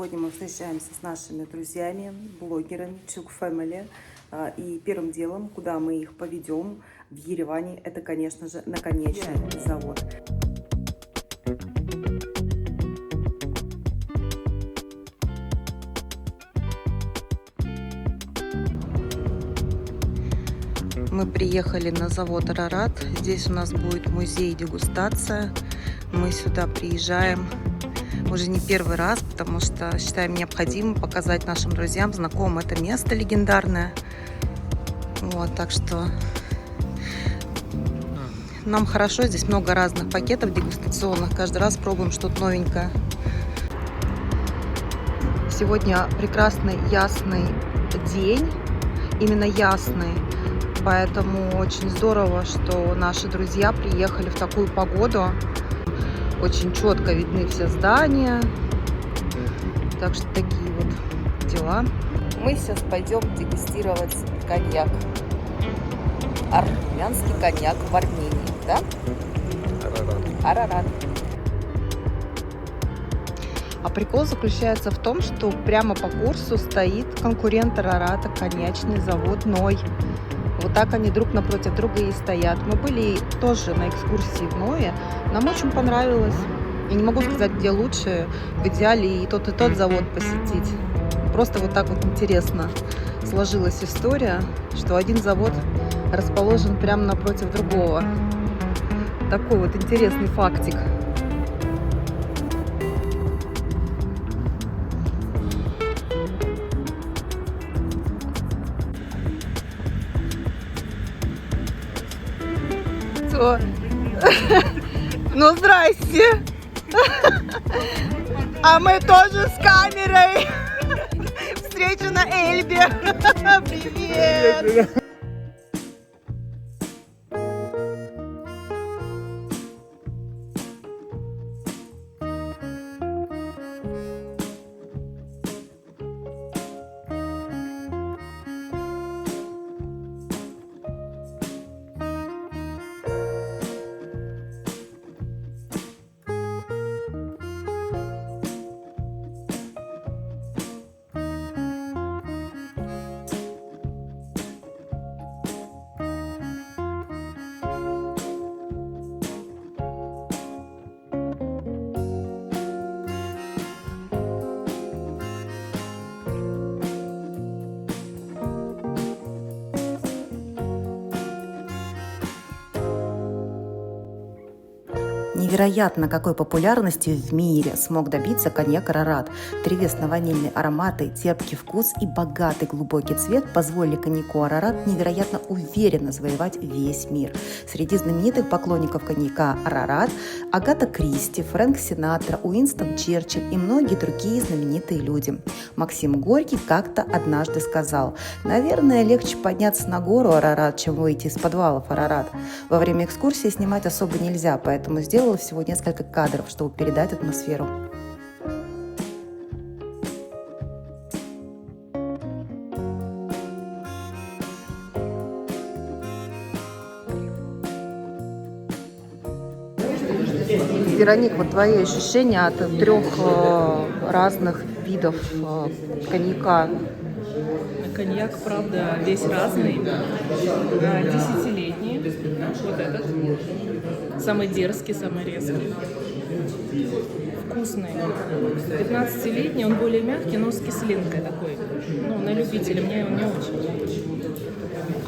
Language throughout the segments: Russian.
Сегодня мы встречаемся с нашими друзьями, блогерами Чук Family. И первым делом, куда мы их поведем в Ереване, это, конечно же, наконечный завод. Мы приехали на завод Арарат. Здесь у нас будет музей-дегустация. Мы сюда приезжаем уже не первый раз, потому что считаем необходимым показать нашим друзьям, знакомым это место легендарное. Вот, так что нам хорошо. Здесь много разных пакетов дегустационных. Каждый раз пробуем что-то новенькое. Сегодня прекрасный ясный день. Именно ясный. Поэтому очень здорово, что наши друзья приехали в такую погоду. Очень четко видны все здания. Так что такие вот дела. Мы сейчас пойдем дегустировать коньяк. Армянский коньяк в Армении, да? Арарат. А прикол заключается в том, что прямо по курсу стоит конкурент Арарата, коньячный завод Ной. Вот так они друг напротив друга и стоят. Мы были тоже на экскурсии в Ное. Нам очень понравилось. Я не могу сказать, где лучше. В идеале и тот завод посетить. Просто вот так вот интересно сложилась история, что один завод расположен прямо напротив другого. Такой вот интересный фактик. Ну, здрасте! А мы тоже с камерой! Встреча на Эльбе! Привет! Невероятно, какой популярности в мире смог добиться коньяк Арарат. Древесно-ванильные ароматы, терпкий вкус и богатый глубокий цвет позволили коньяку Арарат невероятно уверенно завоевать весь мир. Среди знаменитых поклонников коньяка Арарат Агата Кристи, Фрэнк Синатра, Уинстон Черчилль и многие другие знаменитые люди. Максим Горький как-то однажды сказал: «Наверное, легче подняться на гору Арарат, чем выйти из подвалов Арарат». Во время экскурсии снимать особо нельзя, поэтому сделала всего несколько кадров, чтобы передать атмосферу. Вероник, вот твои ощущения от трех разных видов коньяка? Коньяк, правда, весь разный. 10-летний, вот этот, самый дерзкий, самый резкий, вкусный. 15-летний, он более мягкий, но с кислинкой такой. Ну, на любителя, мне он не очень.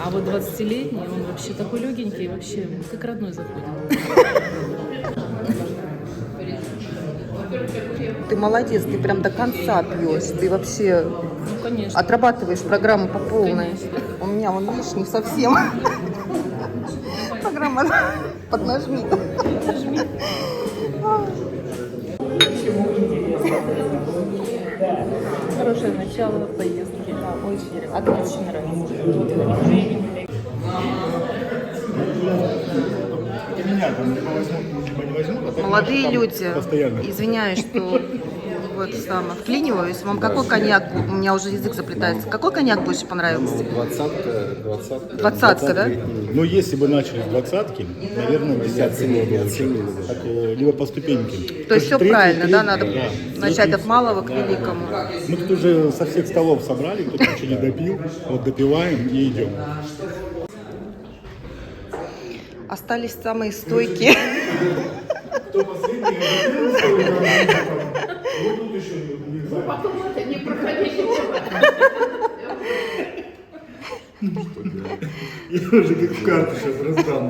А вот 20-летний, он вообще такой легенький, вообще как родной заходит. Ты молодец, ты прям до конца пьешь, ты вообще отрабатываешь программу по полной. Конечно. У меня вон, видишь, не совсем. Программа поднажми. Хорошее начало поездки. Да, очень нравится. Молодые люди, извиняюсь, что это самое, вклиниваюсь. Вам какой коньяк, у меня уже язык заплетается, какой коньяк больше понравился? Двадцатка, да? Ну, если бы начали с двадцатки, наверное, десятка было бы лучше. Так, либо по ступенькам. То есть все Третий, правильно, да, надо да. начать от малого к великому. Мы тут уже со всех столов собрали, кто ничего не допил, вот допиваем и идем. Остались самые стойкие. Кто последний? Вот тут еще. Потом это не проходили. Я уже как в карты сейчас раздам.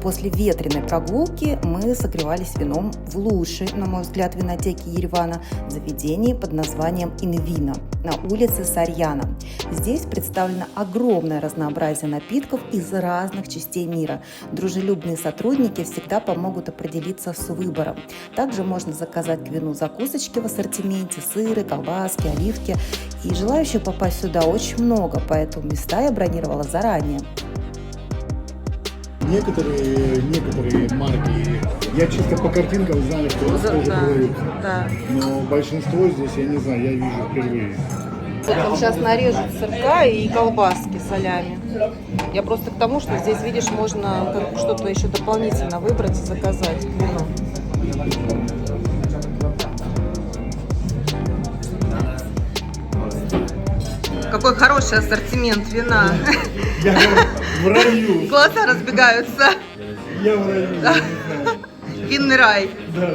После ветреной прогулки мы согревались вином в лучшей, на мой взгляд, винотеке Еревана, заведении под названием «Инвина» на улице Сарьяна. Здесь представлено огромное разнообразие напитков из разных частей мира. Дружелюбные сотрудники всегда помогут определиться с выбором. Также можно заказать к вину закусочки в ассортименте, сыры, колбаски, оливки. И желающих попасть сюда очень много, поэтому места я бронировала заранее. Некоторые марки, я чисто по картинкам знаю, что тоже продают. Да. Но большинство здесь, я не знаю, я вижу впервые. Он сейчас нарежет сырка и колбаски солями. Я просто к тому, что здесь, видишь, можно что-то еще дополнительно выбрать и заказать к вину. Какой хороший ассортимент вина. Я в раю. Глаза разбегаются. Я в раю. Винный рай. Да.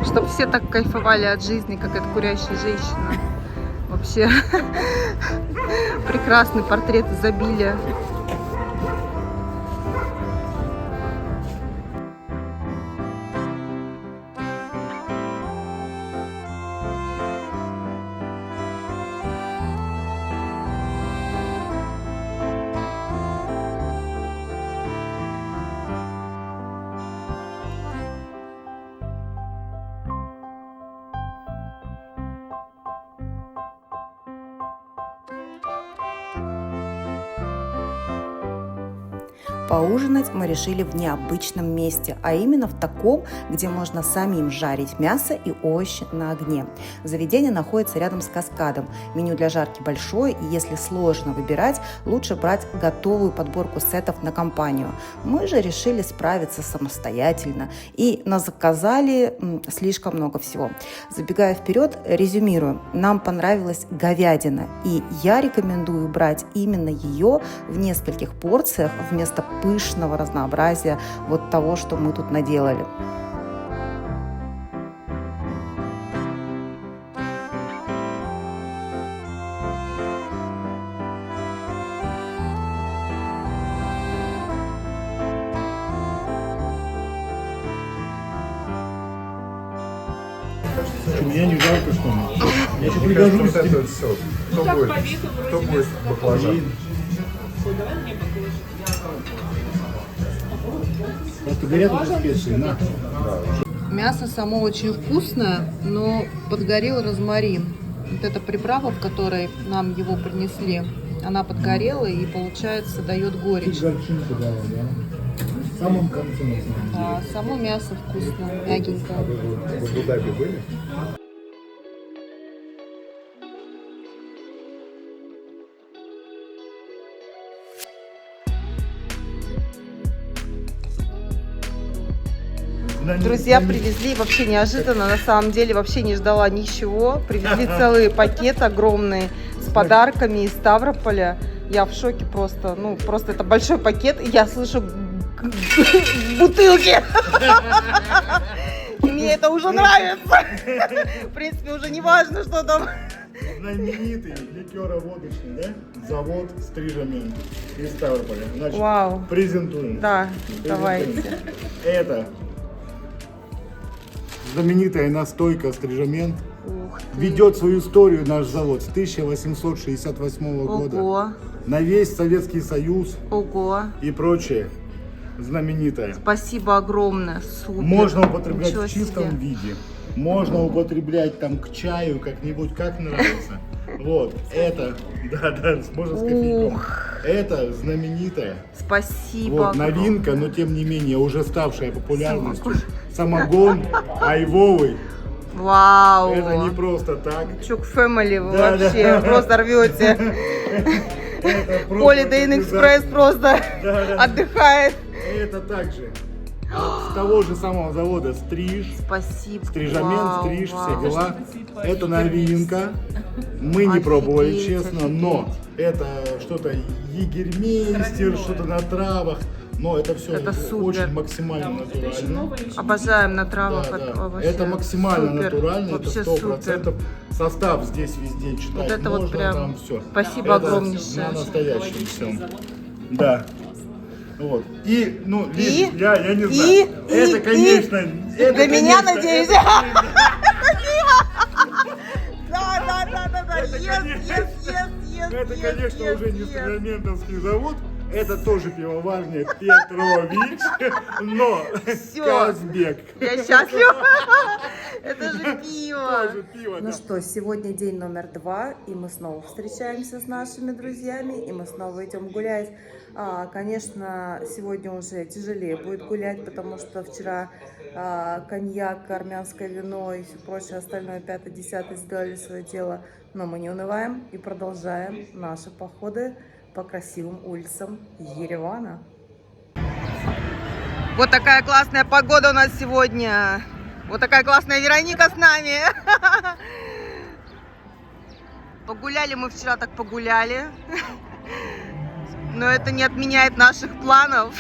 Чтобы все так кайфовали от жизни, как эта курящая женщина. Вообще прекрасный портрет изобилия. Поужинать мы решили в необычном месте, а именно в таком, где можно самим жарить мясо и овощи на огне. Заведение находится рядом с каскадом. Меню для жарки большое, и если сложно выбирать, лучше брать готовую подборку сетов на компанию. Мы же решили справиться самостоятельно и заказали слишком много всего. Забегая вперед, резюмирую. Нам понравилась говядина, и я рекомендую брать именно ее в нескольких порциях вместо пышного разнообразия вот того, что мы тут наделали. Меня не жалко, что ли? Я еще пригожусь. Это все. Кто будет баклажан? Просто горят уже специи, на. Мясо само очень вкусное, но подгорел розмарин. Вот эта приправа, в которой нам его принесли, она подгорела и, получается, дает горечь. Горчинку дала, да? В самом конце, на самом деле. А само мясо вкусное, мягенькое. Вы в Абу-Даби были? Друзья привезли вообще неожиданно, на самом деле вообще не ждала ничего. Привезли целый пакет огромный с подарками из Ставрополя. Я в шоке просто, ну просто это большой пакет, и я слышу бутылки. И мне это уже нравится. В принципе, уже не важно, что там. Знаменитый ликероводочный, да? Завод Стрижамент из Ставрополя. Значит, Вау. презентуем. Да, Презентуем. давайте. Это знаменитая настойка Стрижамент. Ух ты. Ведет свою историю наш завод с 1868 года. Ого, На весь Советский Союз ого. и прочее. Знаменитая. Спасибо огромное, супер. Можно употреблять Ничего в чистом себе. виде. Можно употреблять там к чаю, как-нибудь, как нравится. Вот, это, да, можно с кофейком. Это знаменитая, Спасибо. вот, огромное. новинка, но тем не менее уже ставшая популярностью. Самогон айвовый. Вау. Это не просто так. Чук Фэмили вы Да, вообще да. просто рвете. Это просто Holiday Inn Express просто Да. отдыхает. Это также с того же самого завода Стриж. Спасибо. Стрижамент, Вау, стриж, вау. все дела. Это новинка. Мы не пробовали, Офигеть, честно, но это что-то егермейстер, что-то на травах. Но это все Это супер. очень максимально натурально. Обожаем на травах. Да, да. вообще. Это максимально Супер. натурально, Вообще это 100%. Состав здесь везде читать Вот это можно, вот прям там все. спасибо огромнейшее. На настоящем всем. Да. Вот. И, ну, И? Лиз, я не знаю. И? Это, И? конечно, это, Для меня, конечно, надеюсь? это- Да. Это, конечно, это, конечно, уже не Стрижаментовский завод. Это тоже пивоварня Петрович, но Всё. Казбек. Я счастлива. Это же пиво. Тоже пиво, Ну да. что, сегодня день номер 2, и мы снова встречаемся с нашими друзьями, и мы снова идем гулять. Конечно, сегодня уже тяжелее будет гулять, потому что вчера коньяк, армянское вино и все прочее, остальное 5-10 сделали свое дело. Но мы не унываем и продолжаем наши походы по красивым улицам Еревана. Вот такая классная погода у нас сегодня. Вот такая классная Вероника с нами. Погуляли мы вчера, так погуляли. Но это не отменяет наших планов.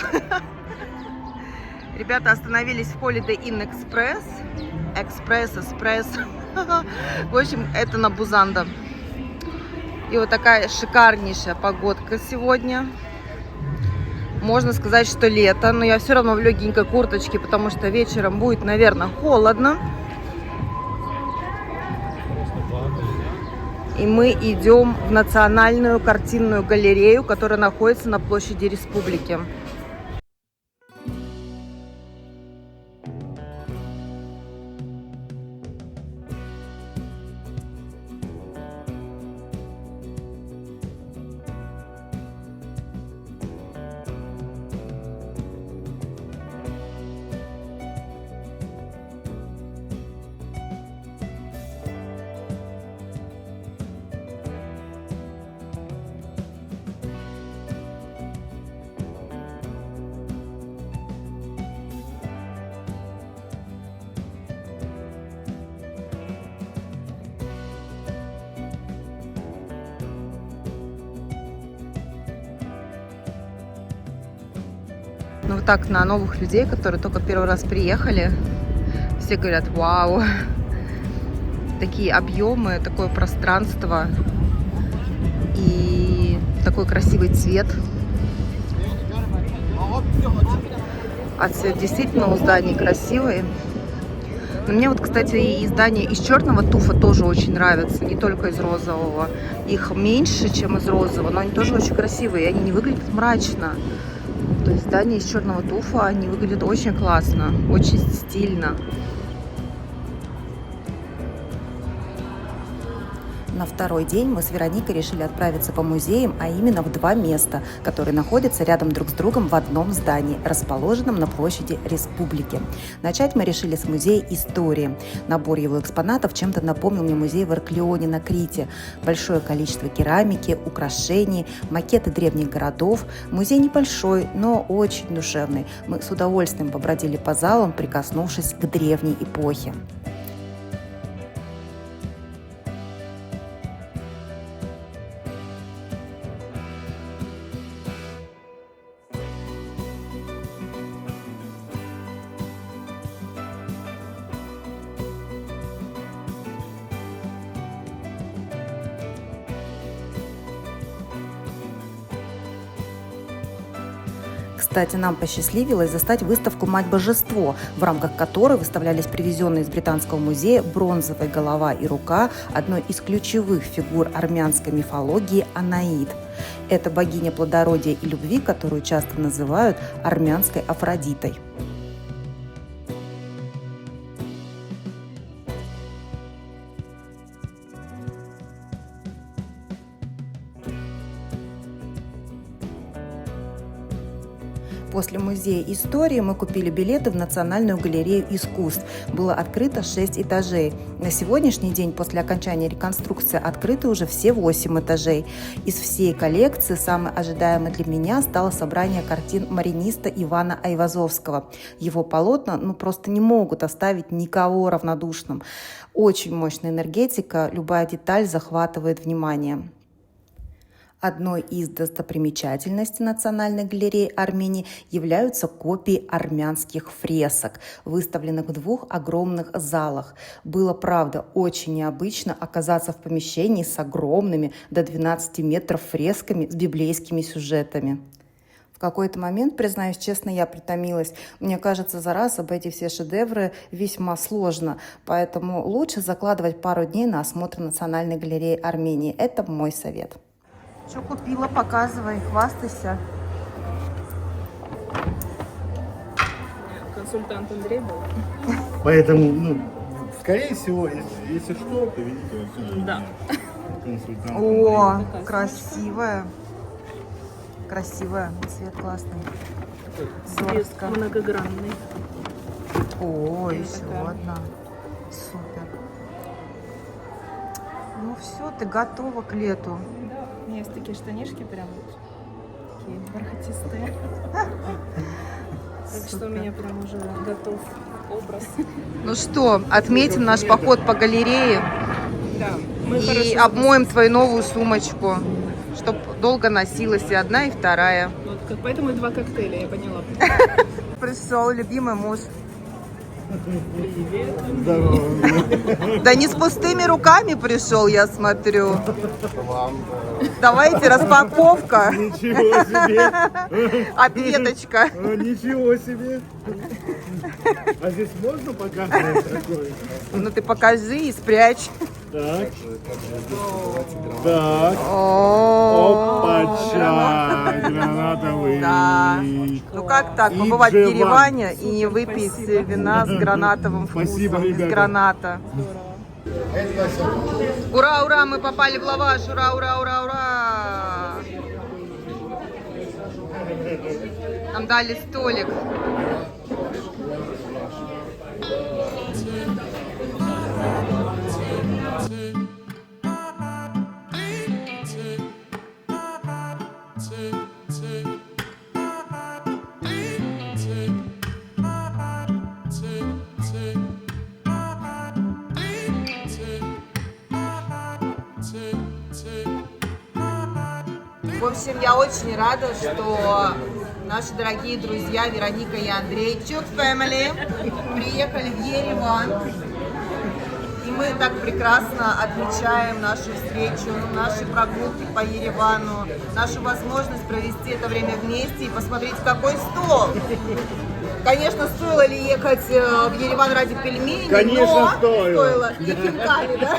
Ребята остановились в Holiday Inn Express. Экспресс. В общем, это на Бузанда. И вот такая шикарнейшая погодка сегодня. Можно сказать, что лето, но я все равно в легенькой курточке, потому что вечером будет, наверное, холодно. И мы идем в Национальную картинную галерею, которая находится на площади Республики. Ну вот так на новых людей, которые только первый раз приехали, все говорят: вау, такие объемы, такое пространство и такой красивый цвет. А цвет действительно у зданий красивый. Но мне вот, кстати, и здания из черного туфа тоже очень нравятся, не только из розового. Их меньше, чем из розового, но они тоже очень красивые, и они не выглядят мрачно. То есть здания из черного туфа, они выглядят очень классно, очень стильно. На второй день мы с Вероникой решили отправиться по музеям, а именно в 2 места, которые находятся рядом друг с другом в одном здании, расположенном на площади Республики. Начать мы решили с музея истории. Набор его экспонатов чем-то напомнил мне музей в Ираклионе на Крите. Большое количество керамики, украшений, макеты древних городов. Музей небольшой, но очень душевный. Мы с удовольствием побродили по залам, прикоснувшись к древней эпохе. Кстати, нам посчастливилось застать выставку «Мать-божество», в рамках которой выставлялись привезенные из Британского музея бронзовая голова и рука одной из ключевых фигур армянской мифологии Анаид. Это богиня плодородия и любви, которую часто называют армянской Афродитой. После музея истории мы купили билеты в Национальную галерею искусств. Было открыто 6 этажей. На сегодняшний день, после окончания реконструкции, открыты уже все 8 этажей. Из всей коллекции самой ожидаемой для меня стало собрание картин мариниста Ивана Айвазовского. Его полотна просто не могут оставить никого равнодушным. Очень мощная энергетика, любая деталь захватывает внимание. Одной из достопримечательностей Национальной галереи Армении являются копии армянских фресок, выставленных в 2 огромных залах. Было, правда, очень необычно оказаться в помещении с огромными до 12 метров фресками с библейскими сюжетами. В какой-то момент, признаюсь честно, я притомилась. Мне кажется, за раз обойти все шедевры весьма сложно, поэтому лучше закладывать пару дней на осмотр Национальной галереи Армении. Это мой совет. Что купила, показывай, хвастайся. Консультант Андрей был. Поэтому, скорее всего, если что, то видите, вот сюда. Да. Консультант. О, красивая. Красивая, цвет классный. Цвет Зорко. многогранный. О, еще такая. одна. Супер. Ну все, ты готова к лету. Да, у меня есть такие штанишки прям вот такие бархатистые. Так что у меня прям уже готов образ. Ну что, отметим наш поход по галерее Да, мы и хорошо обмоем твою новую сумочку, чтобы долго носилась и одна, и вторая. Вот, поэтому и 2 коктейля, я поняла. Пришел любимый муж. Привет. Здорово. Да не с пустыми руками пришел, я смотрю. Давайте распаковка. Ничего себе. Ответочка. Ничего себе. А здесь можно показывать такое? Ну ты покажи и спрячь. Так. Так. О, Опача. Гранатовый. да. Ну как так, И побывать в Дживан. Ереване и не выпить вина с гранатовым Спасибо, вкусом, без ребята. граната. Ура, ура, мы попали в лаваш, ура, ура, ура, ура. Нам дали столик. В общем, я очень рада, что наши дорогие друзья Вероника и Андрей, Чук Family, приехали в Ереван. И мы так прекрасно отмечаем нашу встречу, наши прогулки по Еревану, нашу возможность провести это время вместе и посмотреть, какой стол. Конечно, стоило ли ехать в Ереван ради пельменей? Конечно, но стоило. И хинкали, да?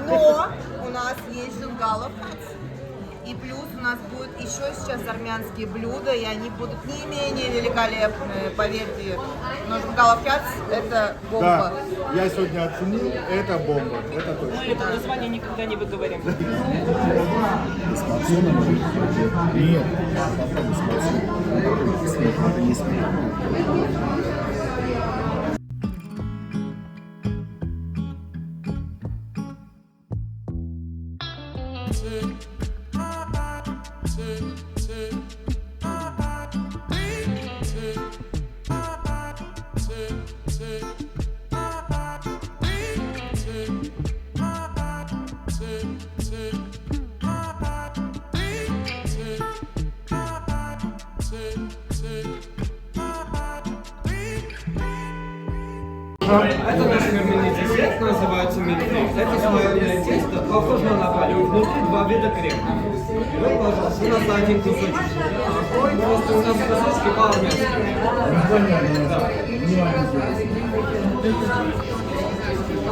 Но у нас есть Жунгалов. И плюс у нас будет еще сейчас армянские блюда, и они будут не менее великолепные, поверьте. Но Жунгалов это бомба. Да, я сегодня оценил, это бомба, это точно. Мы это название никогда не выговорим. Нет. Это наш фирменный десерт, называется мильфей. Это слоеное тесто, похоже на наполеон. Внутри два вида крема. Вот, пожалуйста, у нас один кусочек. Просто у нас кусочки по-армянски.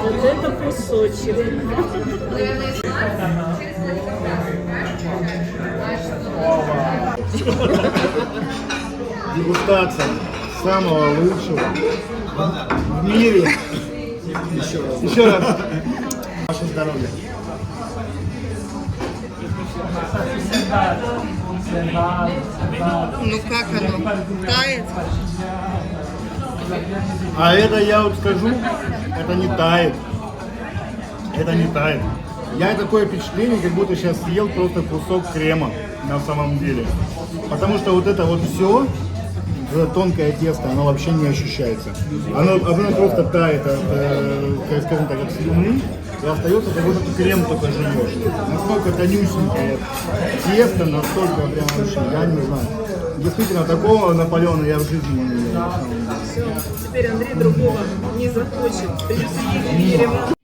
Вот это кусочек. Дегустация самого лучшего в мире. Еще раз. Ваше здоровье. Ну как оно? Тает? А это я вот скажу, это не тает. Это не тает. Я такое впечатление, как будто сейчас съел просто кусок крема на самом деле. Потому что вот это вот все, это тонкое тесто, оно вообще не ощущается. Оно просто тает, скажем так, от слюны, и остается, как будто ты крем только жуешь. Насколько тонюсенькое тесто, настолько прям вообще, я не знаю. Действительно, такого Наполеона я в жизни не видел. на самом деле. Все, теперь Андрей другого не захочет. Придется ехать в Ереван.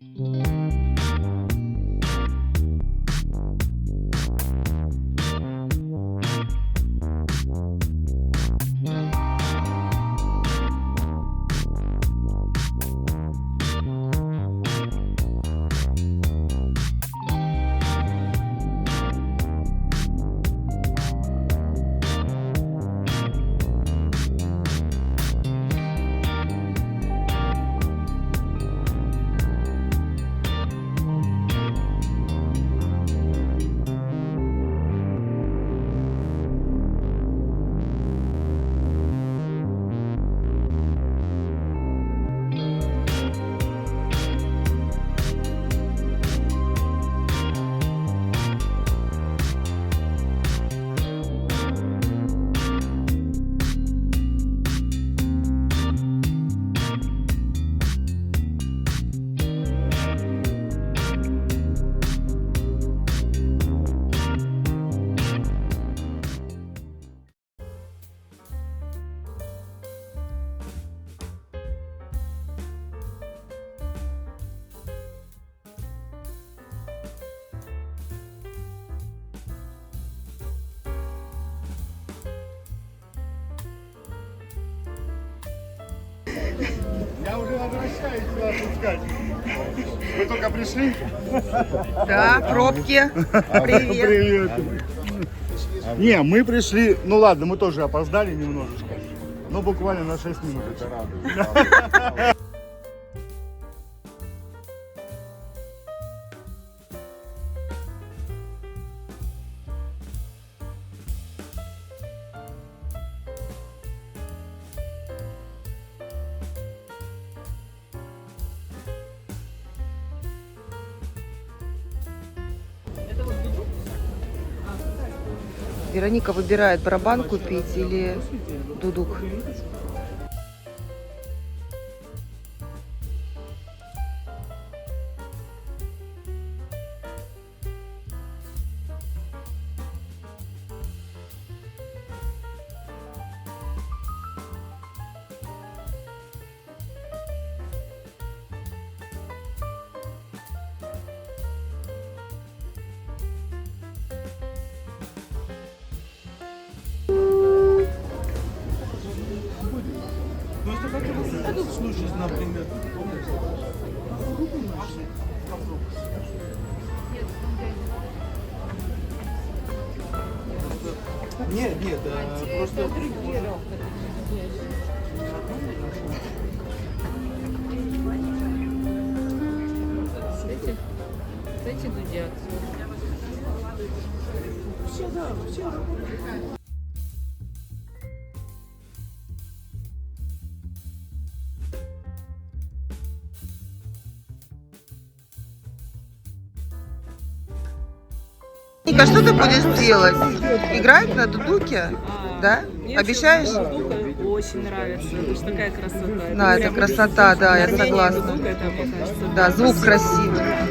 Я уже возвращаюсь вас искать. Вы только пришли? Да, пробки. Привет. Привет. Не, мы пришли, ну ладно, мы тоже опоздали немножечко. Но буквально на 6 минут. Вероника выбирает барабан купить или дудук. Нет, нет, просто... Эти дудят. Ника, что ты будешь делать? Играть на дудуке? Да? Мне Обещаешь? вообще дудука очень нравится. Это же такая красота. Да, это прям красота, да, я Армения, согласна. дудука, это, мне кажется, Да, звук красиво. красивый.